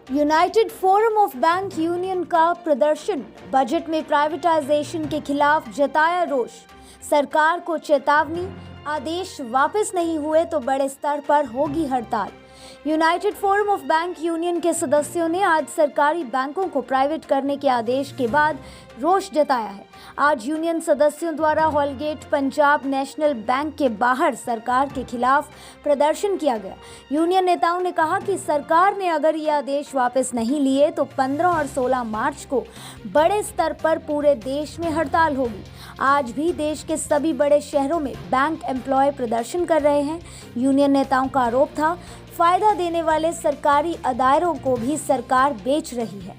United Forum of bank union का प्रदर्शन, budget में प्राइवेटाइजेशन के खिलाफ जताया रोष। सरकार को चेतावनी, आदेश वापस नहीं हुए तो बड़े स्तर पर होगी हड़ताल। United Forum of bank union के सदस्यों ने आज सरकारी बैंकों को प्राइवेट करने के आदेश के बाद रोष जताया है। आज यूनियन सदस्यों द्वारा हॉलगेट पंजाब नेशनल बैंक के बाहर सरकार के खिलाफ प्रदर्शन किया गया। यूनियन नेताओं ने कहा कि सरकार ने अगर ये आदेश वापस नहीं लिए तो 15 और 16 मार्च को बड़े स्तर पर पूरे देश में हड़ताल होगी। आज भी देश के सभी बड़े शहरों में बैंक एम्प्लॉय प्रदर्शन कर रहे हैं। यूनियन नेताओं का आरोप था, फायदा देने वाले सरकारी अदारों को भी सरकार बेच रही है।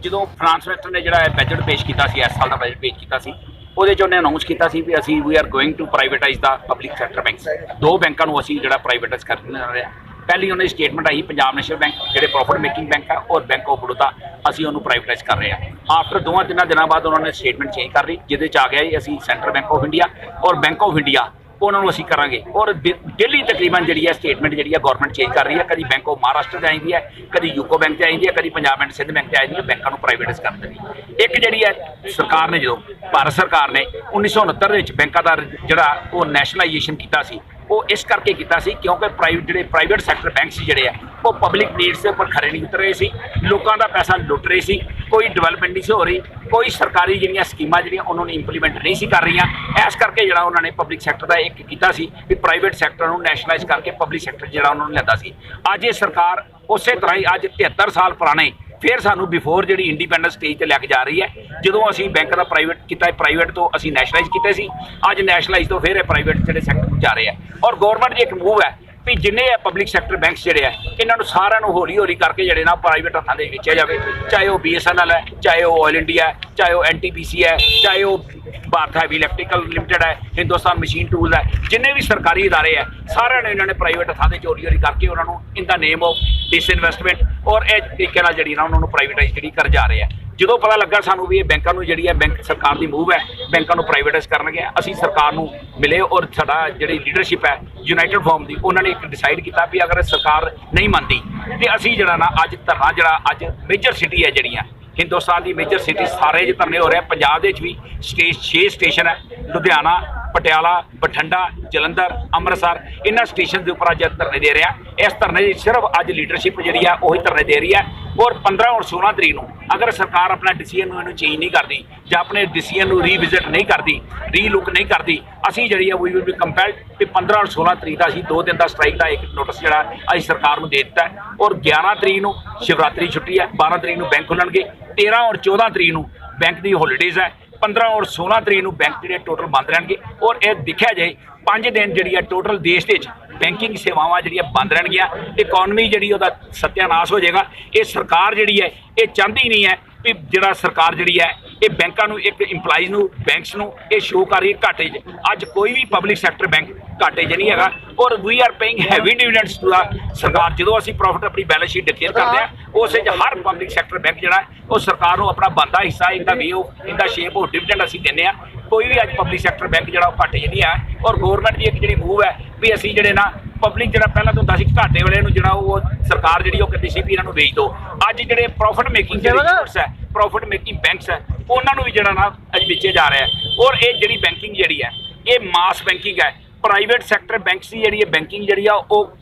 ਜਦੋਂ ਫਾਈਨਾਂਸ ਮਿਨਿਸਟਰ ਨੇ ਜਿਹੜਾ ਬਜਟ ਪੇਸ਼ ਕੀਤਾ ਸੀ, ਇਸ ਸਾਲ ਦਾ ਬਜਟ ਪੇਸ਼ ਕੀਤਾ ਸੀ, ਉਹਦੇ 'ਚ ਉਹਨੇ ਅਨਾਉਂਸ ਕੀਤਾ ਸੀ ਵੀ ਅਸੀਂ we are going to privatise the public sector banks. ਦੋ ਬੈਂਕਾਂ ਨੂੰ ਅਸੀਂ ਜਿਹੜਾ ਪ੍ਰਾਈਵੇਟਾਈਜ਼ ਕਰ ਰਹੇ ਹਾਂ। ਪਹਿਲੀ ਉਹਨਾਂ ਦੀ ਸਟੇਟਮੈਂਟ ਆਈ ਪੰਜਾਬ ਨੈਸ਼ਨਲ ਬੈਂਕ ਜਿਹੜੇ ਪ੍ਰੋਫਿਟ ਮੇਕਿੰਗ ਬੈਂਕ ਆ, ਔਰ ਬੈਂਕ ਆਫ ਬੜੌਦਾ ਅਸੀਂ ਉਹਨੂੰ ਪ੍ਰਾਈਵੇਟਾਈਜ਼ ਕਰ ਰਹੇ ਹਾਂ। ਆਫਟਰ ਦੋਵਾਂ ਤਿੰਨਾਂ ਦਿਨਾਂ ਬਾਅਦ ਉਹਨਾਂ ਨੇ ਸਟੇਟਮੈਂਟ ਚੇਂਜ ਕਰ ਲਈ, ਜਿਹਦੇ 'ਚ ਆ ਗਿਆ ਜੀ ਅਸੀਂ ਸੈਂਟਰਲ ਬੈਂਕ ਆਫ ਇੰਡੀਆ ਔਰ ਬੈਂਕ ਆਫ ਇੰਡੀਆ ਉਹਨਾਂ ਨੂੰ ਅਸੀਂ ਕਰਾਂਗੇ। ਔਰ ਡੇਲੀ ਤਕਰੀਬਨ ਜਿਹੜੀ ਹੈ ਸਟੇਟਮੈਂਟ ਜਿਹੜੀ ਹੈ ਗਵਰਨਮੈਂਟ ਚੇਂਜ ਕਰ ਰਹੀ ਹੈ। ਕਦੀ ਬੈਂਕ ਆਫ ਮਹਾਰਾਸ਼ਟਰ 'ਚ ਆਉਂਦੀ ਹੈ, ਕਦੀ ਯੂਕੋ ਬੈਂਕ 'ਚ ਆਉਂਦੀ ਹੈ, ਕਦੀ ਪੰਜਾਬ ਐਂਡ ਸਿੰਧ ਬੈਂਕ 'ਚ ਆਉਂਦੀ ਹੈ। ਬੈਂਕਾਂ ਨੂੰ ਪ੍ਰਾਈਵੇਟਾਈਜ਼ ਕਰ ਦਿੰਦੀ। ਇੱਕ ਜਿਹੜੀ ਹੈ ਸਰਕਾਰ ਨੇ, ਜਦੋਂ ਭਾਰਤ ਸਰਕਾਰ ਨੇ 1969 ਦੇ ਵਿੱਚ ਬੈਂਕਾਂ ਦਾ ਜਿਹੜਾ ਉਹ ਨੈਸ਼ਨਲਾਈਜੇਸ਼ਨ ਕੀਤਾ ਸੀ, ਉਹ ਇਸ ਕਰਕੇ ਕੀਤਾ ਸੀ ਕਿਉਂਕਿ ਪ੍ਰਾਈਵੇਟ ਸੈਕਟਰ ਬੈਂਕ ਸੀ ਜਿਹੜੇ ਆ ਉਹ ਪਬਲਿਕ ਨੀਡਸ ਦੇ ਉੱਪਰ ਖਰੇ ਨਹੀਂ ਉਤਰ ਰਹੇ ਸੀ, ਲੋਕਾਂ ਦਾ ਪੈਸਾ ਲੁੱਟ ਰਹੇ ਸੀ, ਕੋਈ ਡਿਵੈਲਪਮੈਂਟ ਨਹੀਂ ਸੀ ਹੋ ਰਹੀ, ਕੋਈ ਸਰਕਾਰੀ ਜਿਹੜੀਆਂ ਸਕੀਮਾਂ ਜਿਹੜੀਆਂ ਉਹਨਾਂ ਨੂੰ ਇੰਪਲੀਮੈਂਟ ਨਹੀਂ ਸੀ ਕਰ ਰਹੀਆਂ। ਇਸ ਕਰਕੇ ਜਿਹੜਾ ਉਹਨਾਂ ਨੇ ਪਬਲਿਕ ਸੈਕਟਰ ਦਾ ਇੱਕ ਕੀਤਾ ਸੀ ਵੀ ਪ੍ਰਾਈਵੇਟ ਸੈਕਟਰ ਨੂੰ ਨੈਸ਼ਨਲਾਈਜ਼ ਕਰਕੇ ਪਬਲਿਕ ਸੈਕਟਰ ਜਿਹੜਾ ਉਹਨਾਂ ਨੂੰ ਲਿਆਂਦਾ ਸੀ। ਅੱਜ ਇਹ ਸਰਕਾਰ ਉਸੇ ਤਰ੍ਹਾਂ ਹੀ ਅੱਜ 73 ਸਾਲ ਪੁਰਾਣੇ ਫਿਰ ਸਾਨੂੰ ਬਿਫੋਰ ਜਿਹੜੀ ਇੰਡੀਪੈਂਡੈਂਸ ਸਟੇਜ ਤੇ ਲੈ ਕੇ ਜਾ ਰਹੀ ਹੈ। ਜਦੋਂ ਅਸੀਂ ਬੈਂਕ ਦਾ ਪ੍ਰਾਈਵੇਟ ਕੀਤਾ, ਪ੍ਰਾਈਵੇਟ ਤੋਂ ਅਸੀਂ ਨੈਸ਼ਨਲਾਈਜ਼ ਕੀਤੇ ਸੀ, ਅੱਜ ਨੈਸ਼ਨਲਾਈਜ਼ ਤੋਂ ਫਿਰ ਇਹ ਪ੍ਰਾਈਵੇਟ ਜਿਹੜੇ ਸੈਕਟਰ ਨੂੰ ਜਾ ਰਹੇ ਆ। ਔਰ ਗਵਰਨਮੈਂਟ ਦੀ ਇੱਕ ਮੂਵ ਹੈ ਵੀ ਜਿੰਨੇ ਆ ਪਬਲਿਕ ਸੈਕਟਰ ਬੈਂਕਸ ਜਿਹੜੇ ਆ ਇਹਨਾਂ ਨੂੰ ਸਾਰਿਆਂ ਨੂੰ ਹੌਲੀ ਹੌਲੀ ਕਰਕੇ ਜਿਹੜੇ ਨਾ ਪ੍ਰਾਈਵੇਟ ਹੱਥਾਂ ਦੇ ਵੇਚਿਆ ਜਾਵੇ। ਚਾਹੇ ਉਹ BSNL ਹੈ, ਚਾਹੇ ਉਹ ਆਇਲ ਇੰਡੀਆ ਹੈ, ਚਾਹੇ ਉਹ NTPC ਹੈ, ਚਾਹੇ ਉਹ ਭਾਰਤ ਹੈਵੀ ਇਲੈਕਟ੍ਰੀਕਲ ਲਿਮਟਿਡ ਹੈ, ਹਿੰਦੁਸਤਾਨ ਮਸ਼ੀਨ ਟੂਲ ਹੈ, ਜਿੰਨੇ ਵੀ ਸਰਕਾਰੀ ਅਦਾਰੇ ਹੈ ਸਾਰਿਆਂ ਨੇ ਇਹਨਾਂ ਨੇ ਪ੍ਰਾਈਵੇਟ ਹੱਥਾਂ ਦੇ ਚੋਰੀ ਕਰਕੇ ਉਹਨਾਂ ਨੂੰ ਇਨ ਦਾ ਨੇਮ ਆਫ ਡਿਸਇਨਵੈਸਟਮੈਂਟ ਔਰ ਇਹ ਤਰੀਕੇ ਨਾਲ ਜਿਹੜੀ ਨਾ ਉਹਨਾਂ ਨੂੰ ਪ੍ਰਾਈਵੇਟਾਈਜ਼ ਜਿਹੜੀ ਕਰ ਜਾ ਰਹੇ ਆ। ਜਦੋਂ ਪਤਾ ਲੱਗਾ ਸਾਨੂੰ ਵੀ ਇਹ ਬੈਂਕਾਂ ਨੂੰ ਜਿਹੜੀ ਹੈ ਬੈਂਕ ਸਰਕਾਰ ਦੀ ਮੂਵ ਹੈ ਬੈਂਕਾਂ ਨੂੰ ਪ੍ਰਾਈਵੇਟਾਈਜ਼ ਕਰਨਗੇ, ਅਸੀਂ ਸਰਕਾਰ ਨੂੰ ਮਿਲੇ ਔਰ ਸਾਡਾ ਜਿਹੜੀ ਲੀਡਰਸ਼ਿਪ ਹੈ ਯੂਨਾਈਟਿਡ ਫੋਰਮ ਦੀ, ਉਹਨਾਂ ਨੇ ਇੱਕ ਡਿਸਾਈਡ ਕੀਤਾ ਵੀ ਅਗਰ ਸਰਕਾਰ ਨਹੀਂ ਮੰਨਦੀ ਤੇ ਅਸੀਂ ਜਿਹੜਾ ਨਾ ਅੱਜ ਧਰਨਾ ਜਿਹੜਾ ਅੱਜ ਮੇਜਰ ਸਿਟੀ ਹੈ ਜਿਹੜੀਆਂ ਹਿੰਦੁਸਤਾਨ ਦੀ ਮੇਜਰ ਸਿਟੀ ਸਾਰੇ 'ਚ ਧਰਨੇ ਹੋ ਰਹੇ। ਪੰਜਾਬ ਦੇ ਵਿੱਚ ਵੀ 6 ਸਟੇਸ਼ਨ ਹੈ, ਲੁਧਿਆਣਾ, ਪਟਿਆਲਾ, ਬਠਿੰਡਾ, ਜਲੰਧਰ, ਅੰਮ੍ਰਿਤਸਰ, ਇਹਨਾਂ ਸਟੇਸ਼ਨ ਦੇ ਉੱਪਰ ਅੱਜ ਧਰਨੇ ਦੇ ਰਿਹਾ। ਇਸ ਧਰਨੇ ਦੀ ਸਿਰਫ ਅੱਜ ਲੀਡਰਸ਼ਿਪ ਜਿਹੜੀ ਆ ਉਹੀ ਧਰਨੇ ਦੇ ਰਹੀ ਹੈ। ਔਰ 15 ਔਰ 16 ਤਰੀਕ ਨੂੰ ਅਗਰ ਸਰਕਾਰ ਆਪਣਾ ਡਿਸੀਜਨ ਨੂੰ ਇਹਨੂੰ ਚੇਂਜ ਨਹੀਂ ਕਰਦੀ ਜਾਂ ਆਪਣੇ ਡਿਸੀਜਨ ਨੂੰ ਰੀਵਿਜ਼ਿਟ ਨਹੀਂ ਕਰਦੀ, ਰੀਲੁੱਕ ਨਹੀਂ ਕਰਦੀ, ਅਸੀਂ ਜਿਹੜੀ ਆ ਵੀ ਵਿਲ ਬੀ ਕੰਪੈਲਡ ਕਿ 15 ਔਰ 16 ਤਰੀਕ ਦਾ ਅਸੀਂ 2 ਦਿਨ ਦਾ ਸਟ੍ਰਾਈਕ ਦਾ ਇੱਕ ਨੋਟਿਸ ਜਿਹੜਾ ਅਸੀਂ ਸਰਕਾਰ ਨੂੰ ਦੇ ਦਿੱਤਾ। ਔਰ 11 ਤਰੀਕ ਨੂੰ ਸ਼ਿਵਰਾਤਰੀ ਛੁੱਟੀ ਹੈ, 12 ਤਰੀਕ ਨੂੰ ਬੈਂਕ ਖੁੱਲਣਗੇ, 13 ਔਰ 14 ਤਰੀਕ ਨੂੰ ਬੈਂਕ ਦੀ ਹੌਲੀਡੇਜ਼ ਹੈ, 15 ਔਰ 16 ਤਰੀਕ ਨੂੰ ਬੈਂਕ ਜਿਹੜੇ ਟੋਟਲ ਬੰਦ ਰਹਿਣਗੇ। ਔਰ ਇਹ ਦੇਖਿਆ ਜਾਏ 5 ਦਿਨ ਜਿਹੜੀ ਹੈ ਟੋਟਲ ਦੇਸ਼ ਦੇ ਵਿੱਚ ਬੈਂਕਿੰਗ ਸੇਵਾਵਾਂ ਜਿਹੜੀਆਂ ਬੰਦ ਰਹਿਣਗੀਆਂ, ਇਕਨੋਮੀ ਜਿਹੜੀ ਉਹਦਾ ਸਤਿਆਨਾਸ਼ ਹੋ ਜਾਏਗਾ। ਇਹ ਸਰਕਾਰ ਜਿਹੜੀ ਹੈ ਇਹ ਚਾਹੁੰਦੀ ਨਹੀਂ ਹੈ ਵੀ ਜਿਹੜਾ ਸਰਕਾਰ ਜਿਹੜੀ ਹੈ ਇਹ ਬੈਂਕਾਂ ਨੂੰ ਇੱਕ ਇੰਪਲਾਈਜ਼ ਨੂੰ ਬੈਂਕਸ ਨੂੰ ਇਹ ਸ਼ੋਅ ਕਰ ਰਹੀ ਹੈ ਘਾਟੇ 'ਚ। ਅੱਜ ਕੋਈ ਵੀ ਪਬਲਿਕ ਸੈਕਟਰ ਬੈਂਕ ਘਾਟੇ 'ਚ ਨਹੀਂ ਹੈਗਾ। ਔਰ we are paying heavy dividends to the sarkar. ਜਦੋਂ ਅਸੀਂ ਪ੍ਰੋਫਿਟ ਆਪਣੀ ਬੈਲੈਂਸ ਸ਼ੀਟ ਡਿਕਲੇਅਰ ਕਰਦੇ ਹਾਂ ਉਸੇ 'ਚ ਹਰ ਪਬਲਿਕ ਸੈਕਟਰ ਬੈਂਕ ਜਿਹੜਾ ਉਹ ਸਰਕਾਰ ਨੂੰ ਆਪਣਾ ਬਣਦਾ ਹਿੱਸਾ ਇਹਦਾ ਵੇ ਆਫ ਇਹਦਾ ਸ਼ੇਪ ਆਫ ਡਿਵੀਡੈਂਡ ਅਸੀਂ ਦਿੰਦੇ ਹਾਂ। ਕੋਈ ਵੀ ਅੱਜ ਪਬਲਿਕ ਸੈਕਟਰ ਬੈਂਕ ਜਿਹੜਾ ਉਹ ਘਾਟੇ 'ਚ ਨਹੀਂ ਹੈ। ਔਰ ਗੌਰਮੈਂਟ ਦੀ ਇੱਕ ਜਿਹੜੀ ਮੂਵ ਹੈ ਵੀ ਅਸੀਂ ਜਿਹੜੇ ਨਾ ਪਬਲਿਕ ਜਿਹੜਾ ਪਹਿਲਾਂ ਤੋਂ ਹੁੰਦਾ ਸੀ ਘਾਟੇ ਵਾਲੇ ਨੂੰ ਜਿਹੜਾ ਉਹ ਸਰਕਾਰ ਜਿਹੜੀ ਉਹ ਕਹਿੰਦੀ ਸੀ ਵੀ ਇਹਨਾਂ ਨੂੰ ਵੇਚ ਦਿਓ। ਅੱਜ ਜਿਹੜੇ ਪ੍ਰੋਫਿਟ ਮੇਕਿੰਗ ਜਿਹੜੇ ਹੈ ਪ੍ਰੋਫਿਟ ਮੇਕਿੰਗ ਬੈਂਕਸ ਹੈ ਉਹਨਾਂ ਨੂੰ ਵੀ ਜਿਹੜਾ ਨਾ ਅੱਜ ਵੇਚੇ ਜਾ ਰਿਹਾ ਹੈ। ਔਰ ਇਹ ਜਿਹੜੀ ਬੈਂਕਿੰਗ ਜਿਹੜੀ ਹੈ ਇਹ ਮਾਸ ਬੈਂਕਿੰਗ ਹੈ। ਪ੍ਰਾਈਵੇਟ ਸੈਕਟਰ ਬੈਂਕਸ ਦੀ ਜਿਹੜੀ ਹੈ ਬੈਂਕਿੰਗ ਜਿਹੜੀ ਆ ਉਹ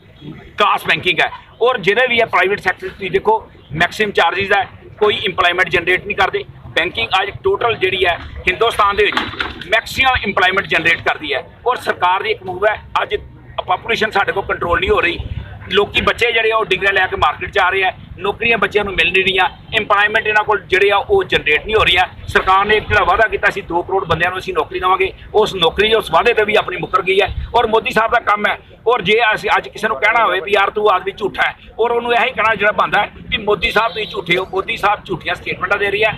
ਕਾਸ ਬੈਂਕਿੰਗ ਹੈ। ਔਰ ਜਿਹੜੇ ਵੀ ਹੈ ਪ੍ਰਾਈਵੇਟ ਸੈਕਟਰ ਤੁਸੀਂ ਦੇਖੋ ਮੈਕਸਿਮਮ ਚਾਰਜਿਸ ਹੈ, ਕੋਈ ਇੰਪਲਾਇਮੈਂਟ ਜਨਰੇਟ ਨਹੀਂ ਕਰਦੇ। ਬੈਂਕਿੰਗ ਅੱਜ ਟੋਟਲ ਜਿਹੜੀ ਹੈ ਹਿੰਦੁਸਤਾਨ ਦੇ ਵਿੱਚ ਮੈਕਸਿਮਮ ਇੰਪਲਾਇਮੈਂਟ ਜਨਰੇਟ ਕਰਦੀ ਹੈ। ਔਰ ਸਰਕਾਰ ਦੀ ਇੱਕ ਮੂਵ ਹੈ, ਅੱਜ ਪਾਪੂਲੇਸ਼ਨ ਸਾਡੇ ਕੋਲ ਕੰਟਰੋਲ ਨਹੀਂ ਹੋ ਰਹੀ, ਲੋਕੀ ਬੱਚੇ ਜਿਹੜੇ ਆ ਉਹ ਡਿਗਰੀਆਂ ਲੈ ਕੇ ਮਾਰਕੀਟ 'ਚ ਆ ਰਹੇ ਆ, ਨੌਕਰੀਆਂ ਬੱਚਿਆਂ ਨੂੰ ਮਿਲ ਨਹੀਂ ਰਹੀਆਂ, ਇੰਪਲਾਇਮੈਂਟ ਇਹਨਾਂ ਕੋਲ ਜਿਹੜੇ ਆ ਉਹ ਜਨਰੇਟ ਨਹੀਂ ਹੋ ਰਹੀਆਂ। ਸਰਕਾਰ ਨੇ ਇੱਕ ਜਿਹੜਾ ਵਾਅਦਾ ਕੀਤਾ ਸੀ 2 ਕਰੋੜ ਬੰਦਿਆਂ ਨੂੰ ਅਸੀਂ ਨੌਕਰੀ ਦੇਵਾਂਗੇ, ਉਸ ਨੌਕਰੀ ਉਸ ਵਾਅਦੇ ਤੇ ਵੀ ਆਪਣੀ ਮੁੱਕਰ ਗਈ ਹੈ। ਔਰ ਮੋਦੀ ਸਾਹਿਬ ਦਾ ਕੰਮ ਹੈ। ਔਰ ਜੇ ਅਸੀਂ ਅੱਜ ਕਿਸੇ ਨੂੰ ਕਹਿਣਾ ਹੋਵੇ ਵੀ ਯਾਰ ਤੂੰ ਆਦਮੀ ਝੂਠਾ ਹੈ, ਔਰ ਉਹਨੂੰ ਇਹੀ ਕਹਿਣਾ ਜਿਹੜਾ ਬਣਦਾ ਵੀ ਮੋਦੀ ਸਾਹਿਬ ਤੁਸੀਂ ਝੂਠੇ ਹੋ। ਮੋਦੀ ਸਾਹਿਬ ਝੂਠੀਆਂ ਸਟੇਟਮੈਂਟਾਂ ਦੇ ਰਹੀ ਹੈ,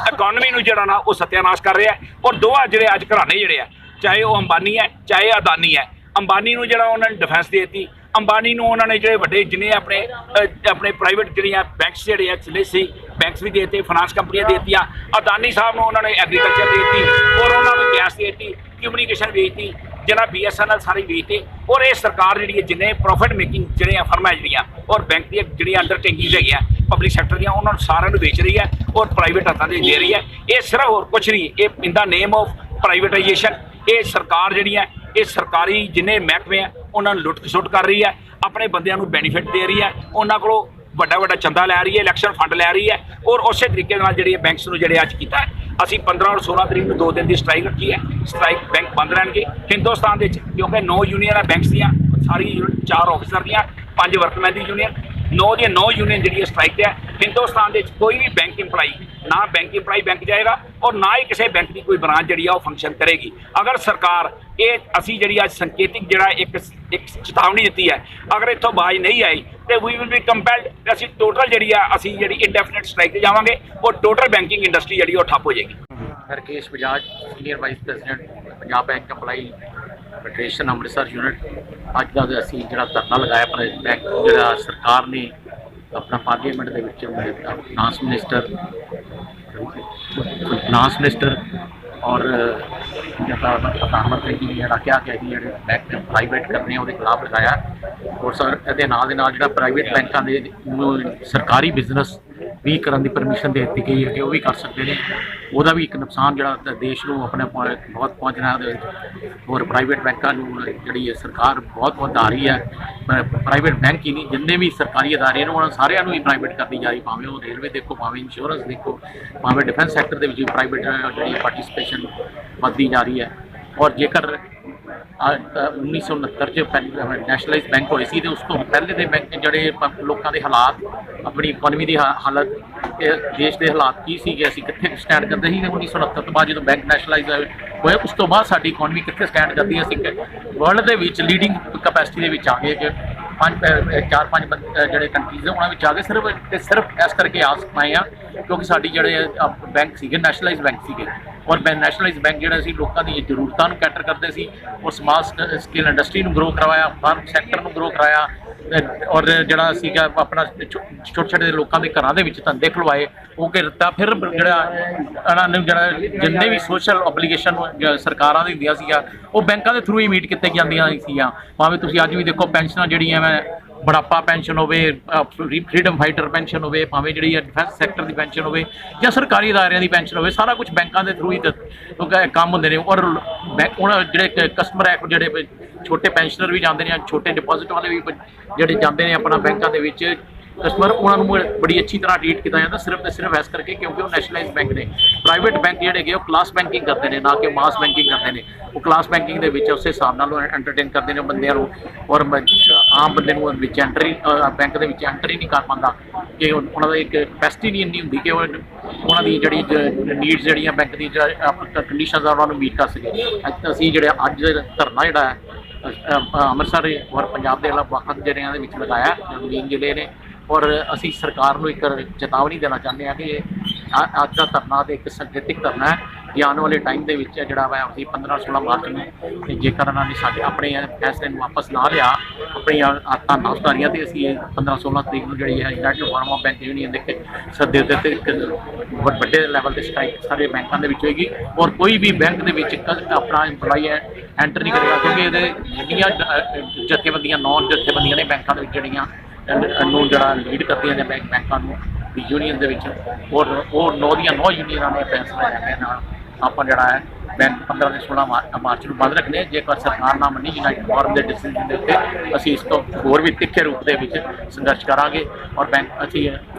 ਇਕਨੋਮੀ ਨੂੰ ਜਿਹੜਾ ਨਾ ਉਹ ਸਤਿਆਨਾਸ਼ ਕਰ ਰਿਹਾ। ਔਰ ਦੋਵਾਂ ਜਿਹੜੇ ਅੱਜ ਘਰਾਣੇ ਜਿਹੜੇ ਆ ਚਾਹੇ ਉਹ ਅੰਬਾਨੀ ਹੈ ਚਾਹੇ ਅਦਾਨੀ ਹੈ, ਅੰਬਾਨੀ ਨੂੰ ਜਿਹੜਾ ਉਹਨਾਂ ਨੇ ਡਿਫੈਂਸ ਦੇ ਦਿੱਤੀ, ਅੰਬਾਨੀ ਨੂੰ ਉਹਨਾਂ ਨੇ ਜਿਹੜੇ ਵੱਡੇ ਜਿੰਨੇ ਆਪਣੇ ਪ੍ਰਾਈਵੇਟ ਜਿਹੜੀਆਂ ਬੈਂਕਸ ਜਿਹੜੇ ਆ ਚਲੇ ਸੀ ਬੈਂਕਸ ਵੀ ਦੇ ਦਿੱਤੇ, ਫਾਈਨਾਂਸ ਕੰਪਨੀਆਂ ਦੇ ਦਿੱਤੀਆਂ। ਅਦਾਨੀ ਸਾਹਿਬ ਨੂੰ ਉਹਨਾਂ ਨੇ ਐਗਰੀਕਲਚਰ ਦੇ ਦਿੱਤੀ ਔਰ ਉਹਨਾਂ ਨੂੰ ਗੈਸ ਦੇ ਦਿੱਤੀ, ਕਮਿਊਨੀਕੇਸ਼ਨ ਵੇਚਤੀ। ਜਿਹੜਾ BSNL ਸਾਰੀ ਵੇਚਤੇ ਔਰ ਇਹ ਸਰਕਾਰ ਜਿਹੜੀ ਹੈ ਜਿੰਨੇ ਪ੍ਰੋਫਿਟ ਮੇਕਿੰਗ ਜਿਹੜੀਆਂ ਫਰਮਾਂ ਜਿਹੜੀਆਂ ਔਰ ਬੈਂਕ ਦੀਆਂ ਜਿਹੜੀਆਂ ਅੰਡਰਟੇਕਿੰਗਸ ਹੈਗੀਆਂ ਪਬਲਿਕ ਸੈਕਟਰ ਦੀਆਂ ਉਹਨਾਂ ਨੂੰ ਸਾਰਿਆਂ ਨੂੰ ਵੇਚ ਰਹੀ ਹੈ ਔਰ ਪ੍ਰਾਈਵੇਟ ਹੱਥਾਂ ਦੇ ਦੇ ਰਹੀ ਹੈ। ਇਹ ਸਿਰਫ ਹੋਰ ਕੁਝ ਨਹੀਂ, ਇਹ ਇਨ ਦਾ ਨੇਮ ਆਫ ਪ੍ਰਾਈਵੇਟਾਈਜੇਸ਼ਨ ਇਹ ਸਰਕਾਰ ਜਿਹੜੀ ਹੈ ਇਹ ਸਰਕਾਰੀ ਜਿੰਨੇ ਮਹਿਕਮੇ ਆ ਉਹਨਾਂ ਨੂੰ ਲੁੱਟ ਖਸੁੱਟ ਕਰ ਰਹੀ ਹੈ, ਆਪਣੇ ਬੰਦਿਆਂ ਨੂੰ ਬੈਨੀਫਿਟ ਦੇ ਰਹੀ ਹੈ, ਉਹਨਾਂ ਕੋਲੋਂ ਵੱਡਾ ਵੱਡਾ ਚੰਦਾ ਲੈ ਰਹੀ ਹੈ, ਇਲੈਕਸ਼ਨ ਫੰਡ ਲੈ ਰਹੀ ਹੈ ਔਰ ਉਸੇ ਤਰੀਕੇ ਨਾਲ ਜਿਹੜੀ ਬੈਂਕਸ ਨੂੰ ਜਿਹੜੇ ਅੱਜ ਕੀਤਾ ਅਸੀਂ 15 ਔਰ 16 ਤਰੀਕ ਨੂੰ 2 ਦਿਨ ਦੀ ਸਟ੍ਰਾਈਕ ਰੱਖੀ ਹੈ। ਸਟ੍ਰਾਈਕ ਬੈਂਕ ਬੰਦ ਰਹਿਣਗੇ ਹਿੰਦੁਸਤਾਨ ਦੇ ਵਿੱਚ ਕਿਉਂਕਿ 9 ਯੂਨੀਅਨਾਂ ਬੈਂਕਸ ਦੀਆਂ ਸਾਰੀ 4 ਆਫਿਸਰ ਦੀਆਂ 5 ਵਰਕਮੈਨ ਦੀ ਯੂਨੀਅਨ 9 ਦੀਆਂ 9 ਯੂਨੀਅਨ ਜਿਹੜੀ ਸਟ੍ਰਾਈਕ ਤੇ ਹੈ। ਹਿੰਦੁਸਤਾਨ ਦੇ ਵਿੱਚ ਕੋਈ ਵੀ ਬੈਂਕ ਇੰਪਲਾਈ ਨਾ ਬੈਂਕ ਇੰਪਲਾਈ ਬੈਂਕ ਜਾਏਗਾ ਔਰ ਨਾ ਹੀ ਕਿਸੇ ਬੈਂਕ ਦੀ ਕੋਈ ਬ੍ਰਾਂਚ ਜਿਹੜੀ ਆ ਉਹ ਫੰਕਸ਼ਨ ਕਰੇਗੀ। ਅਗਰ ਸਰਕਾਰ ਇਹ ਅਸੀਂ ਜਿਹੜੀ ਅੱਜ ਸੰਕੇਤਿਕ ਜਿਹੜਾ ਇੱਕ ਚੇਤਾਵਨੀ ਦਿੱਤੀ ਹੈ ਅਗਰ ਇੱਥੋਂ ਬਾਜ਼ ਨਹੀਂ ਆਈ ਤੇ ਵੀ ਵਿਲ ਬੀ ਕੰਪੈਲਡ ਅਸੀਂ ਟੋਟਲ ਜਿਹੜੀ ਆ ਅਸੀਂ ਜਿਹੜੀ ਇੰਡੈਫੀਨਿਟ ਸਟ੍ਰਾਈਕ ਤੇ ਜਾਵਾਂਗੇ ਔਰ ਟੋਟਲ ਬੈਂਕਿੰਗ ਇੰਡਸਟਰੀ ਜਿਹੜੀ ਉਹ ਠੱਪ ਹੋ ਜਾਏਗੀ। Rakesh Bajaj senior vice president Punjab bank employee federation Amritsar unit. ਅੱਜ ਦਾ ਅਸੀਂ ਜਿਹੜਾ ਧਰਨਾ ਲਗਾਇਆ ਆਪਣੇ ਬੈਂਕ ਜਿਹੜਾ ਸਰਕਾਰ ਨੇ ਆਪਣਾ ਪਾਰਲੀਮੈਂਟ ਦੇ ਵਿੱਚ ਫਾਈਨਾਂਸ ਮਿਨਿਸਟਰ ਔਰ ਪ੍ਰਧਾਨ ਮੰਤਰੀ ਜੀ ਨੇ ਜਿਹੜਾ ਕਿਹਾ ਕਿ ਅਸੀਂ ਜਿਹੜੇ ਬੈਂਕ ਪ੍ਰਾਈਵੇਟ ਕਰਨੇ ਉਹਦੇ ਖਿਲਾਫ ਲਗਾਇਆ ਔਰ ਸਰ ਇਹਦੇ ਨਾਲ ਦੇ ਨਾਲ ਜਿਹੜਾ ਪ੍ਰਾਈਵੇਟ ਬੈਂਕਾਂ ਦੇ ਸਰਕਾਰੀ ਬਿਜ਼ਨਸ ਵੀ ਕਰਨ ਦੀ ਪਰਮਿਸ਼ਨ ਦੇ ਦਿੱਤੀ ਗਈ ਹੈ ਕਿ ਉਹ ਵੀ ਕਰ ਸਕਦੇ ਨੇ। ਉਹਦਾ ਵੀ ਇੱਕ ਨੁਕਸਾਨ ਜਿਹੜਾ ਦੇਸ਼ ਨੂੰ ਆਪਣੇ ਬਹੁਤ ਪਹੁੰਚਣਾ ਉਹਦੇ ਵਿੱਚ ਔਰ ਪ੍ਰਾਈਵੇਟ ਬੈਂਕਾਂ ਨੂੰ ਜਿਹੜੀ ਹੈ ਸਰਕਾਰ ਬਹੁਤ ਵਧਾ ਰਹੀ ਹੈ। ਪ੍ਰਾਈਵੇਟ ਬੈਂਕ ਹੀ ਨਹੀਂ ਜਿੰਨੇ ਵੀ ਸਰਕਾਰੀ ਅਦਾਰੇ ਨੇ ਉਹਨਾਂ ਸਾਰਿਆਂ ਨੂੰ ਹੀ ਪ੍ਰਾਈਵੇਟ ਕਰਦੀ ਜਾ ਰਹੀ, ਭਾਵੇਂ ਉਹ ਰੇਲਵੇ ਦੇਖੋ, ਭਾਵੇਂ ਇੰਸ਼ੋਰੈਂਸ ਦੇਖੋ, ਭਾਵੇਂ ਡਿਫੈਂਸ ਸੈਕਟਰ ਦੇ ਵਿੱਚ ਵੀ ਪ੍ਰਾਈਵੇਟ ਜਿਹੜੀ ਪਾਰਟਿਸਿਪੇਸ਼ਨ ਵੱਧਦੀ ਜਾ ਰਹੀ ਹੈ। ਔਰ ਜੇਕਰ 1969 ਚ ਨੈਸ਼ਨਲਾਈਜ਼ ਬੈਂਕ ਹੋਏ ਸੀ ਤੇ ਉਸ ਤੋਂ ਪਹਿਲੇ ਦੇ ਬੈਂਕ ਜਿਹੜੇ ਲੋਕਾਂ ਦੇ ਹਾਲਾਤ ਆਪਣੀ ਇਕਨੋਮੀ ਦੀ ਹਾਲਤ ਦੇਸ਼ ਦੇ ਹਾਲਾਤ ਕੀ ਸੀਗੇ, ਅਸੀਂ ਕਿੱਥੇ ਸਟੈਂਡ ਕਰਦੇ ਸੀ। 1969 ਤੋਂ ਬਾਅਦ ਜਦੋਂ ਬੈਂਕ ਨੈਸ਼ਨਲਾਈਜ਼ ਹੋਏ ਉਸ ਤੋਂ ਬਾਅਦ ਸਾਡੀ ਇਕਨੋਮੀ ਕਿੱਥੇ ਸਟੈਂਡ ਕਰਦੀ ਹੈ। ਅਸੀਂ ਵਰਲਡ ਦੇ ਵਿੱਚ ਲੀਡਿੰਗ ਕਪੈਸਿਟੀ ਦੇ ਵਿੱਚ ਆ ਗਏ ਕਿ 4-5 ਜਿਹੜੇ ਕੰਟਰੀਜ਼ ਨੇ ਉਹਨਾਂ ਵਿੱਚ ਆ ਗਏ ਸਿਰਫ ਇਸ ਕਰਕੇ ਆ ਪਾਏ ਆ ਕਿਉਂਕਿ ਸਾਡੀ ਜਿਹੜੇ ਬੈਂਕ ਸੀਗੇ ਨੈਸ਼ਨਲਾਈਜ਼ ਬੈਂਕ ਸੀਗੇ ਔਰ ਨੈਸ਼ਨਲਾਈਜ਼ ਬੈਂਕ ਜਿਹੜਾ ਸੀ ਲੋਕਾਂ ਦੀ ਜ਼ਰੂਰਤਾਂ ਨੂੰ ਕੈਟਰ ਕਰਦੇ ਸੀ ਔਰ ਸਮਾਲ ਸਕੇਲ ਇੰਡਸਟਰੀ ਨੂੰ ਗਰੋ ਕਰਵਾਇਆ, ਫਾਰਮ ਸੈਕਟਰ ਨੂੰ ਗਰੋ ਕਰਾਇਆ ਔਰ ਜਿਹੜਾ ਸੀਗਾ ਆਪਣਾ ਛੋਟੇ ਛੋਟੇ ਲੋਕਾਂ ਦੇ ਘਰਾਂ ਦੇ ਵਿੱਚ ਧੰਦੇ ਖੁਲਵਾਏ ਉਹ ਕੀਤਾ। ਫਿਰ ਜਿਹੜਾ ਇਹਨਾਂ ਨੂੰ ਜਿਹੜਾ ਜਿੰਨੇ ਵੀ ਸੋਸ਼ਲ ਓਬਲੀਗੇਸ਼ਨ ਸਰਕਾਰਾਂ ਦੀ ਹੁੰਦੀਆਂ ਸੀਗਾ ਉਹ ਬੈਂਕਾਂ ਦੇ ਥਰੂ ਹੀ ਮੀਟ ਕੀਤੇ ਜਾਂਦੀਆਂ ਸੀਗੀਆਂ। ਭਾਵੇਂ ਤੁਸੀਂ ਅੱਜ ਵੀ ਦੇਖੋ ਪੈਨਸ਼ਨਾਂ ਜਿਹੜੀਆਂ ਮੈਂ ਬੁਢਾਪਾ ਪੈਨਸ਼ਨ ਹੋਵੇ, ਫਰੀडम फाइटर ਪੈਨਸ਼ਨ ਹੋਵੇ, ਭਾਵੇਂ ਜਿਹੜੀ ਡਿਫੈਂਸ ਸੈਕਟਰ ਦੀ ਪੈਨਸ਼ਨ ਹੋਵੇ ਜਾਂ ਸਰਕਾਰੀ ਅਦਾਰਿਆਂ ਦੀ ਪੈਨਸ਼ਨ ਹੋਵੇ, ਸਾਰਾ ਕੁਝ ਬੈਂਕਾਂ ਦੇ ਥਰੂ ਹੀ ਕੰਮ ਹੁੰਦੇ ਨੇ। ਔਰ ਉਹਨਾਂ ਜਿਹੜੇ ਕਸਟਮਰ ਹੈ ਜਿਹੜੇ ਛੋਟੇ ਪੈਨਸ਼ਨਰ ਵੀ ਜਾਂਦੇ ਨੇ, ਛੋਟੇ ਡਿਪੋਜ਼ਿਟ ਵਾਲੇ ਵੀ ਜਿਹੜੇ ਜਾਂਦੇ ਨੇ ਆਪਣਾ ਬੈਂਕਾਂ ਦੇ ਵਿੱਚ ਕਸਟਮਰ ਉਹਨਾਂ ਨੂੰ ਬੜੀ ਅੱਛੀ ਤਰ੍ਹਾਂ ਟ੍ਰੀਟ ਕੀਤਾ ਜਾਂਦਾ ਸਿਰਫ ਤੇ ਸਿਰਫ ਇਸ ਕਰਕੇ ਕਿਉਂਕਿ ਉਹ ਨੈਸ਼ਨਲਾਈਜ਼ ਬੈਂਕ ਨੇ। ਪ੍ਰਾਈਵੇਟ ਬੈਂਕ ਜਿਹੜੇ ਹੈਗੇ ਉਹ ਕਲਾਸ ਬੈਂਕਿੰਗ ਕਰਦੇ ਨੇ ਨਾ ਕਿ ਮਾਸ ਬੈਂਕਿੰਗ ਕਰਦੇ ਨੇ। ਉਹ ਕਲਾਸ ਬੈਂਕਿੰਗ ਦੇ ਵਿੱਚ ਉਸੇ ਹਿਸਾਬ ਨਾਲ ਐਂਟਰਟੇਨ ਕਰਦੇ ਨੇ ਬੰਦਿਆਂ ਨੂੰ ਔਰ ਆਮ ਬੰਦੇ ਨੂੰ ਵਿੱਚ ਐਂਟਰੀ ਬੈਂਕ ਦੇ ਵਿੱਚ ਐਂਟਰੀ ਨਹੀਂ ਕਰ ਪਾਉਂਦਾ ਕਿ ਉਹਨਾਂ ਦਾ ਇੱਕ ਕੈਪੈਸਿਟੀ ਨਹੀਂ ਇੰਨੀ ਹੁੰਦੀ ਕਿ ਉਹਨਾਂ ਦੀ ਜਿਹੜੀ ਨੀਡਸ ਜਿਹੜੀਆਂ ਬੈਂਕ ਦੀ ਕੰਡੀਸ਼ਨਸ ਆ ਉਹਨਾਂ ਨੂੰ ਮੀਟ ਕਰ ਸਕੇ। ਅਸੀਂ ਜਿਹੜੇ ਅੱਜ ਧਰਨਾ ਜਿਹੜਾ ਹੈ ਅੰਮ੍ਰਿਤਸਰ ਔਰ ਪੰਜਾਬ ਦੇ ਵੱਖ ਜ਼ਿਲ੍ਹਿਆਂ ਦੇ ਵਿੱਚ ਲਗਾਇਆ ਮੇਨ ਜ਼ਿਲ੍ਹੇ ਨੇ ਔਰ ਅਸੀਂ ਸਰਕਾਰ ਨੂੰ ਇੱਕ ਚੇਤਾਵਨੀ ਦੇਣਾ ਚਾਹੁੰਦੇ ਹਾਂ ਕਿ ਅੱਜ ਦਾ ਧਰਨਾ ਤੇ ਇੱਕ ਸੰਕੇਤਿਕ ਧਰਨਾ ਹੈ ਕਿ ਆਉਣ ਵਾਲੇ ਟਾਈਮ ਦੇ ਵਿੱਚ ਜਿਹੜਾ ਵਾ ਅਸੀਂ 15-16 ਮਾਰਚ ਨੂੰ ਜੇਕਰ ਇਹਨਾਂ ਨੇ ਸਾਡੇ ਆਪਣੇ ਫੈਸਲੇ ਨੂੰ ਵਾਪਸ ਨਾ ਲਿਆ ਆਪਣੀਆਂ ਆਦਤਾਂ ਨਾ ਸੁਧਾਰੀਆਂ ਤੇ ਅਸੀਂ 15-16 ਤਰੀਕ ਨੂੰ ਜਿਹੜੀ ਹੈ ਯੂਨਾਈਟਿਡ ਫਾਰਮਾ ਬੈਂਕ ਯੂਨੀਅਨ ਦੇ ਸੱਦੇ ਉੱਤੇ ਤੇ ਇੱਕ ਵੱਡੇ ਲੈਵਲ ਤੇ ਸਟ੍ਰਾਈਕ ਸਾਰੇ ਬੈਂਕਾਂ ਦੇ ਵਿੱਚ ਹੋਏਗੀ ਔਰ ਕੋਈ ਵੀ ਬੈਂਕ ਦੇ ਵਿੱਚ ਆਪਣਾ ਇੰਪਲਾਈ ਐਂਟਰ ਨਹੀਂ ਕਰੇਗਾ ਕਿਉਂਕਿ ਇਹਦੇ ਜਿਹੜੀਆਂ ਜਥੇਬੰਦੀਆਂ ਨੌਨ ਜਥੇਬੰਦੀਆਂ ਨੇ ਬੈਂਕਾਂ ਦੇ ਵਿੱਚ ਜਿਹੜੀਆਂ ਨੂੰ ਜਿਹੜਾ ਲੀਡ ਕਰਦੀਆਂ ਨੇ ਬੈਂਕਾਂ ਨੂੰ ਯੂਨੀਅਨ ਦੇ ਵਿੱਚ ਔਰ ਉਹ 9 ਦੀਆਂ 9 ਯੂਨੀਅਨਾਂ ਨੇ ਫੈਸਲਾ ਲਿਆ ਨਾਲ ਆਪਾਂ ਜਿਹੜਾ ਹੈ ਬੈਂਕ 15-16 ਮਾਰਚ ਨੂੰ ਬੰਦ ਰੱਖਣੇ। ਜੇਕਰ ਸਰਕਾਰ ਨਾ ਮੰਨੀ ਯੂਨਾਈਟਿਡ ਫਾਰਮ ਦੇ ਡਿਸੀਜਨ ਦੇ ਉੱਤੇ ਅਸੀਂ ਇਸ ਤੋਂ ਹੋਰ ਵੀ ਤਿੱਖੇ ਰੂਪ ਦੇ ਵਿੱਚ ਸੰਘਰਸ਼ ਕਰਾਂਗੇ ਔਰ ਬੈਂਕ ਅਸੀਂ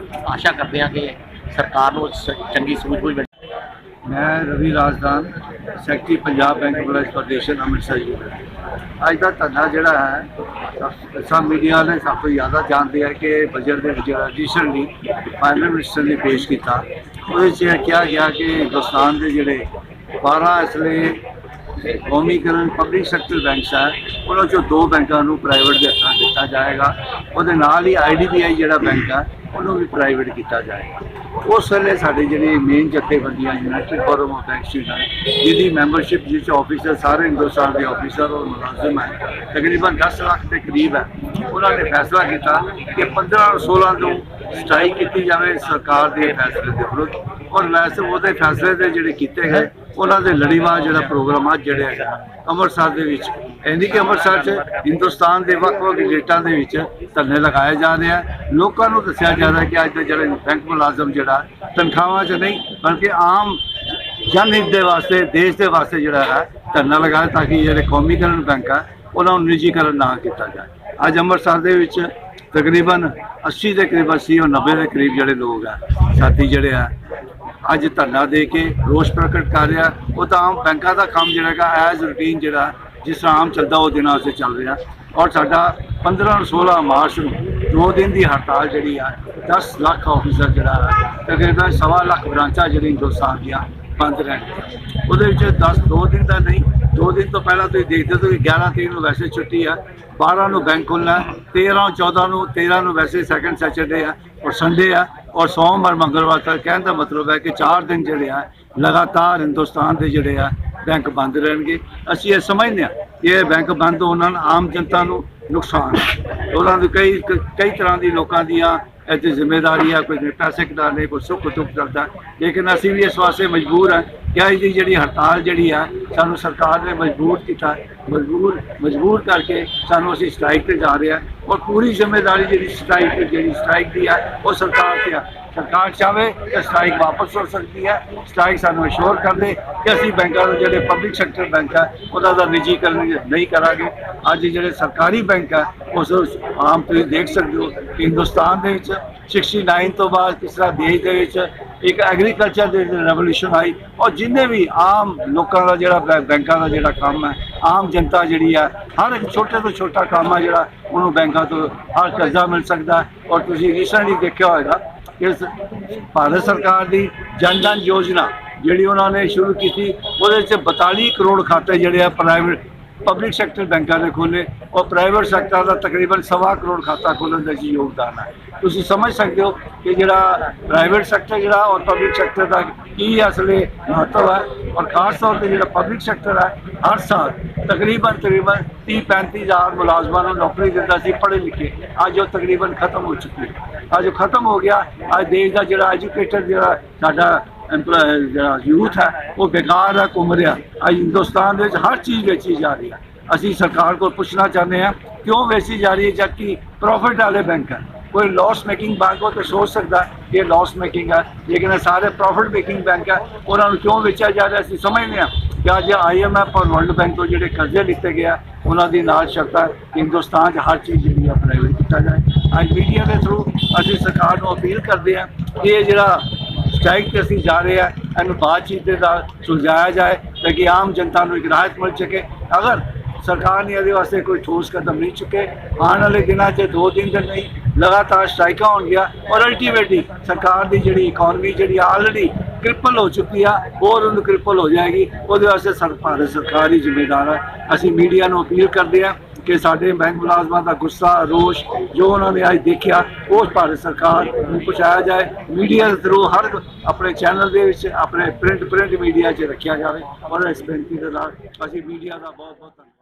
ਆਸ਼ਾ ਕਰਦੇ ਹਾਂ ਕਿ ਸਰਕਾਰ ਨੂੰ ਚੰਗੀ ਸੂਝ-ਬੂਝ ਮਿਲੇ। मैं Ravi Rajdan secretary Punjab bank employees federation Amritsar unit. अज का धरना जोड़ा है सब मीडिया वाले सब तो ज़्यादा जानते हैं कि बजट के रिसेंटली फाइनल मिनिस्टर ने पेश किया वो कहा गया कि हिंदुस्तान के जोड़े 12 इसलिए कौमीकरण पब्लिक सैक्टर बैंक्स है उन्होंने 2 बैंकों को प्राइवेट के हथा दिता जाएगा। वो ही IDBI जोड़ा बैंक है उन्होंने भी प्राइवेट किया जाएगा। उस वे साढ़े जी मेन जथेबंदियां यूनाइटेड फोरम ऑफ बैंक्स जिसकी मैंबरशिप जिस ऑफिसर सारे हिंदुस्तान के ऑफिसर और मुलाजिम है तकरीबन 10 लाख के करीब है। उन्होंने फैसला किया कि 15 और 16 को स्ट्राइक की जाए सरकार के फैसले के विरुद्ध और वैसे वो फैसले के जोड़े किए गए ਉਹਨਾਂ ਦੇ ਲੜੀਵਾਰ ਜਿਹੜਾ ਪ੍ਰੋਗਰਾਮ ਅੱਜ ਜਿਹੜੇ ਹੈਗਾ ਅੰਮ੍ਰਿਤਸਰ ਦੇ ਵਿੱਚ, ਇਹ ਨਹੀਂ ਕਿ ਅੰਮ੍ਰਿਤਸਰ 'ਚ ਹਿੰਦੁਸਤਾਨ ਦੇ ਵੱਖ-ਵੱਖ ਗੇਟਾਂ ਦੇ ਵਿੱਚ ਧਰਨੇ ਲਗਾਏ ਜਾ ਰਹੇ ਆ। ਲੋਕਾਂ ਨੂੰ ਦੱਸਿਆ ਜਾ ਰਿਹਾ ਕਿ ਅੱਜ ਦੇ ਜਿਹੜੇ ਬੈਂਕ ਮੁਲਾਜ਼ਮ ਜਿਹੜਾ ਤਨਖਾਹਾਂ 'ਚ ਨਹੀਂ ਬਲਕਿ ਆਮ ਜਨਹਿਤ ਦੇ ਵਾਸਤੇ, ਦੇਸ਼ ਦੇ ਵਾਸਤੇ ਜਿਹੜਾ ਹੈ ਧਰਨਾ ਲਗਾਇਆ ਤਾਂ ਕਿ ਜਿਹੜੇ ਕੌਮੀਕਰਨ ਬੈਂਕ ਆ ਉਹਨਾਂ ਨੂੰ ਨਿੱਜੀਕਰਨ ਨਾ ਕੀਤਾ ਜਾਏ। ਅੱਜ ਅੰਮ੍ਰਿਤਸਰ ਦੇ ਵਿੱਚ ਤਕਰੀਬਨ 80 ਦੇ ਕਰੀਬ 80 ਔਰ 90 ਦੇ ਕਰੀਬ ਜਿਹੜੇ ਲੋਕ ਆ ਸਾਥੀ ਜਿਹੜੇ ਆ ਅੱਜ ਧਰਨਾ ਦੇ ਕੇ ਰੋਸ ਪ੍ਰਗਟ ਕਰ ਰਿਹਾ। ਉਹ ਤਾਂ ਆਮ ਬੈਂਕਾਂ ਦਾ ਕੰਮ ਜਿਹੜਾ ਹੈਗਾ ਐਜ਼ ਰੂਟੀਨ ਜਿਹੜਾ ਜਿਸ ਤਰ੍ਹਾਂ ਆਮ ਚੱਲਦਾ ਉਹ ਦਿਨਾਂ ਵਾਸਤੇ ਚੱਲ ਰਿਹਾ। ਔਰ ਸਾਡਾ 15 ਔਰ 16 ਮਾਰਚ ਨੂੰ 2 ਦਿਨ ਦੀ ਹੜਤਾਲ ਜਿਹੜੀ ਆ 10 ਲੱਖ ਆਫਿਸਰ ਜਿਹੜਾ ਤਕਰੀਬਨ 1.25 ਲੱਖ ਬ੍ਰਾਂਚਾਂ ਜਿਹੜੀ ਹਿੰਦੁਸਤਾਨ ਦੀਆਂ ਬੰਦ ਰਹਿਣਗੀਆਂ। ਉਹਦੇ ਵਿੱਚ 2 ਦਿਨ ਦਾ ਨਹੀਂ, 2 ਦਿਨ ਤੋਂ ਪਹਿਲਾਂ ਤੁਸੀਂ ਦੇਖਦੇ ਹੋ ਕਿ 11 ਤਰੀਕ ਨੂੰ ਵੈਸੇ ਛੁੱਟੀ ਆ, 12 ਨੂੰ ਬੈਂਕ ਖੁੱਲ੍ਹਣਾ, 13 14 ਨੂੰ 13 ਨੂੰ ਵੈਸੇ ਸੈਕੰਡ ਸੈਚਰਡੇ ਆ ਔਰ ਸੰਡੇ ਆ ਔਰ ਸੋਮਵਾਰ ਮੰਗਲਵਾਰ ਤੱਕ। ਕਹਿਣ ਦਾ ਮਤਲਬ ਹੈ ਕਿ 4 ਦਿਨ ਜਿਹੜੇ ਆ ਲਗਾਤਾਰ ਹਿੰਦੁਸਤਾਨ ਦੇ ਜਿਹੜੇ ਆ ਬੈਂਕ ਬੰਦ ਰਹਿਣਗੇ। ਅਸੀਂ ਇਹ ਸਮਝਦੇ ਹਾਂ ਕਿ ਇਹ ਬੈਂਕ ਬੰਦ ਹੋਣ ਨਾਲ ਆਮ ਜਨਤਾ ਨੂੰ ਨੁਕਸਾਨ ਹੈ। ਉਹਨਾਂ ਦੀ ਕਈ ਤਰ੍ਹਾਂ ਦੀ ਲੋਕਾਂ ਦੀਆਂ ਇੱਥੇ ਜ਼ਿੰਮੇਵਾਰੀ ਆ, ਕੋਈ ਪੈਸੇ ਕਢਾਉਣੇ, ਕੋਈ ਸੁੱਖ ਦੁੱਖ ਕਰਦਾ, ਲੇਕਿਨ ਅਸੀਂ ਵੀ ਇਸ ਵਾਸਤੇ ਮਜਬੂਰ ਹਾਂ ਕਿ ਅੱਜ ਦੀ ਜਿਹੜੀ ਹੜਤਾਲ ਜਿਹੜੀ ਆ ਸਾਨੂੰ ਸਰਕਾਰ ਨੇ ਮਜਬੂਰ ਕੀਤਾ, ਮਜਬੂਰ ਕਰਕੇ ਸਾਨੂੰ ਅਸੀਂ ਸਟ੍ਰਾਈਕ ਤੇ ਜਾ ਰਹੇ ਹਾਂ। ਔਰ ਪੂਰੀ ਜ਼ਿੰਮੇਵਾਰੀ ਜਿਹੜੀ ਸਟ੍ਰਾਈਕ ਦੀ ਆ ਉਹ ਸਰਕਾਰ ਤੇ ਆ। ਸਰਕਾਰ ਚਾਹਵੇ ਤਾਂ ਸਟ੍ਰਾਈਕ ਵਾਪਸ ਹੋ ਸਕਦੀ ਹੈ। ਸਟ੍ਰਾਈਕ ਸਾਨੂੰ ਅਸ਼ੋਰ ਕਰ ਦੇ ਕਿ ਅਸੀਂ ਬੈਂਕਾਂ ਦੇ ਜਿਹੜੇ ਪਬਲਿਕ ਸੈਕਟਰ ਬੈਂਕ ਆ ਉਹਨਾਂ ਦਾ ਨਿੱਜੀਕਰਨ ਨਹੀਂ ਕਰਾਂਗੇ। ਅੱਜ ਜਿਹੜੇ ਸਰਕਾਰੀ ਬੈਂਕ ਆ ਉਸ ਆਮ ਤੁਸੀਂ ਦੇਖ ਸਕਦੇ ਹੋ ਕਿ ਹਿੰਦੁਸਤਾਨ ਦੇ ਵਿੱਚ 69 ਤੋਂ ਬਾਅਦ ਕਿਸ ਤਰ੍ਹਾਂ ਦੇਸ਼ ਦੇ ਵਿੱਚ ਇੱਕ ਐਗਰੀਕਲਚਰ ਦੇ ਰੈਵੋਲੂਸ਼ਨ ਆਈ ਔਰ ਜਿੰਨੇ ਵੀ ਆਮ ਲੋਕਾਂ ਦਾ ਜਿਹੜਾ ਬੈਂਕਾਂ ਦਾ ਜਿਹੜਾ ਕੰਮ ਹੈ, ਆਮ ਜਨਤਾ ਜਿਹੜੀ ਆ ਹਰ ਇੱਕ ਛੋਟੇ ਤੋਂ ਛੋਟਾ ਕੰਮ ਆ ਜਿਹੜਾ ਉਹਨੂੰ ਬੈਂਕਾਂ ਤੋਂ ਹਰ ਕਰਜ਼ਾ ਮਿਲ ਸਕਦਾ। ਔਰ ਤੁਸੀਂ ਰੀਸੈਂਟਲੀ ਦੇਖਿਆ ਹੋਏਗਾ ਕਿ ਭਾਰਤ ਸਰਕਾਰ ਦੀ ਜਨ ਧਨ ਯੋਜਨਾ ਜਿਹੜੀ ਉਹਨਾਂ ਨੇ ਸ਼ੁਰੂ ਕੀਤੀ ਉਹਦੇ 'ਚ 42 ਕਰੋੜ ਖਾਤੇ ਜਿਹੜੇ ਆ ਪ੍ਰਾਈਵੇਟ ਪਬਲਿਕ ਸੈਕਟਰ ਬੈਂਕਾਂ ਨੇ ਖੋਲ੍ਹੇ ਔਰ ਪ੍ਰਾਈਵੇਟ ਸੈਕਟਰ ਦਾ ਤਕਰੀਬਨ 1.25 ਕਰੋੜ ਖਾਤਾ ਖੋਲ੍ਹਣ ਦਾ ਜੀ ਯੋਗਦਾਨ ਹੈ। ਤੁਸੀਂ ਸਮਝ ਸਕਦੇ ਹੋ ਕਿ ਜਿਹੜਾ ਪ੍ਰਾਈਵੇਟ ਸੈਕਟਰ ਜਿਹੜਾ ਔਰ ਪਬਲਿਕ ਸੈਕਟਰ ਦਾ ਕੀ ਅਸਲੇ ਮਹੱਤਵ ਹੈ। ਔਰ ਖਾਸ ਤੌਰ 'ਤੇ ਜਿਹੜਾ ਪਬਲਿਕ ਸੈਕਟਰ ਹੈ ਹਰ ਸਾਲ ਤਕਰੀਬਨ 30-35 ਹਜ਼ਾਰ ਮੁਲਾਜ਼ਮਾਂ ਨੂੰ ਨੌਕਰੀ ਦਿੰਦਾ ਸੀ ਪੜ੍ਹੇ ਲਿਖੇ। ਅੱਜ ਉਹ ਤਕਰੀਬਨ ਖਤਮ ਹੋ ਚੁੱਕੀ ਹੈ। ਅੱਜ ਉਹ ਖਤਮ ਹੋ ਗਿਆ। ਅੱਜ ਦੇਸ਼ ਦਾ ਜਿਹੜਾ ਐਜੂਕੇਟਡ ਜਿਹੜਾ ਸਾਡਾ ਜਿਹੜਾ ਯੂਥ ਹੈ ਉਹ ਬੇਕਾਰ ਹੈ, ਘੁੰਮ ਰਿਹਾ। ਅੱਜ ਹਿੰਦੁਸਤਾਨ ਦੇ ਵਿੱਚ ਹਰ ਚੀਜ਼ ਵੇਚੀ ਜਾ ਰਹੀ ਹੈ। ਅਸੀਂ ਸਰਕਾਰ ਕੋਲ ਪੁੱਛਣਾ ਚਾਹੁੰਦੇ ਹਾਂ ਕਿਉਂ ਵੇਚੀ ਜਾ ਰਹੀ ਹੈ ਜਦਕਿ ਪ੍ਰੋਫਿਟ ਵਾਲੇ ਬੈਂਕ ਹੈ। ਕੋਈ ਲਾਸ ਮੇਕਿੰਗ ਬੈਂਕ ਹੋ ਤਾਂ ਸੋਚ ਸਕਦਾ ਕਿ ਇਹ ਲਾਸ ਮੇਕਿੰਗ ਹੈ, ਲੇਕਿਨ ਇਹ ਸਾਰੇ ਪ੍ਰੋਫਿਟ ਮੇਕਿੰਗ ਬੈਂਕ ਹੈ। ਉਹਨਾਂ ਨੂੰ ਕਿਉਂ ਵੇਚਿਆ ਜਾ ਰਿਹਾ ਅਸੀਂ ਸਮਝਦੇ ਹਾਂ ਕਿ ਅੱਜ IMF ਔਰ ਵਰਲਡ ਬੈਂਕ ਤੋਂ ਜਿਹੜੇ ਕਰਜ਼ੇ ਲਿੱਤੇ ਗਏ ਉਹਨਾਂ ਦੀ ਨਾਲ ਸ਼ਰਤ ਹੈ ਕਿ ਹਿੰਦੁਸਤਾਨ 'ਚ ਹਰ ਚੀਜ਼ ਜਿਹੜੀ ਆ ਪ੍ਰਾਈਵੇਟ ਕੀਤਾ ਜਾਏ। ਅੱਜ ਮੀਡੀਆ ਦੇ ਥਰੂ ਅਸੀਂ ਸਰਕਾਰ ਨੂੰ ਅਪੀਲ ਕਰਦੇ ਹਾਂ ਕਿ ਇਹ ਜਿਹੜਾ ਸਟ੍ਰਾਈਕ ਤੇ ਅਸੀਂ ਜਾ ਰਹੇ ਹਾਂ ਇਹਨੂੰ ਬਾਤਚੀਤ ਦੇ ਨਾਲ ਸੁਲਝਾਇਆ ਜਾਏ ਤਾਂ ਕਿ ਆਮ ਜਨਤਾ ਨੂੰ ਇੱਕ ਰਾਹਤ ਮਿਲ ਸਕੇ। ਅਗਰ ਸਰਕਾਰ ਨੇ ਇਹਦੇ ਵਾਸਤੇ ਕੋਈ ਠੋਸ ਕਦਮ ਨਹੀਂ ਚੁੱਕੇ ਆਉਣ ਵਾਲੇ ਦਿਨਾਂ 'ਚ 2 ਦਿਨ ਦੇ ਨਹੀਂ ਲਗਾਤਾਰ ਸਟ੍ਰਾਈਕਾਂ ਹੋਣਗੀਆਂ ਔਰ ਅਲਟੀਮੇਟਲੀ ਸਰਕਾਰ ਦੀ ਜਿਹੜੀ ਇਕਨੋਮੀ ਜਿਹੜੀ ਆਲਰੇਡੀ ਕ੍ਰਿਪਲ ਹੋ ਚੁੱਕੀ ਆ ਹੋਰ ਉਹਨੂੰ ਕ੍ਰਿਪਲ ਹੋ ਜਾਏਗੀ। ਉਹਦੇ ਵਾਸਤੇ ਭਾਰਤ ਸਰਕਾਰ ਹੀ ਜ਼ਿੰਮੇਦਾਰ ਹੈ। ਅਸੀਂ ਮੀਡੀਆ ਨੂੰ ਅਪੀਲ ਕਰਦੇ ਹਾਂ ਕਿ ਸਾਡੇ ਬੈਂਕ ਮੁਲਾਜ਼ਮਾਂ ਦਾ ਗੁੱਸਾ, ਰੋਸ਼ ਜੋ ਉਹਨਾਂ ਨੇ ਅੱਜ ਦੇਖਿਆ ਉਹ ਭਾਰਤ ਸਰਕਾਰ ਨੂੰ ਪਹੁੰਚਾਇਆ ਜਾਏ। ਮੀਡੀਆ ਦੇ ਥਰੂ ਹਰ ਆਪਣੇ ਚੈਨਲ ਦੇ ਵਿੱਚ ਆਪਣੇ ਪ੍ਰਿੰਟ ਮੀਡੀਆ 'ਚ ਰੱਖਿਆ ਜਾਵੇ। ਔਰ ਇਸ ਬੇਨਤੀ ਦੇ ਨਾਲ ਅਸੀਂ ਮੀਡੀਆ ਦਾ ਬਹੁਤ ਧੰਨਵਾਦ।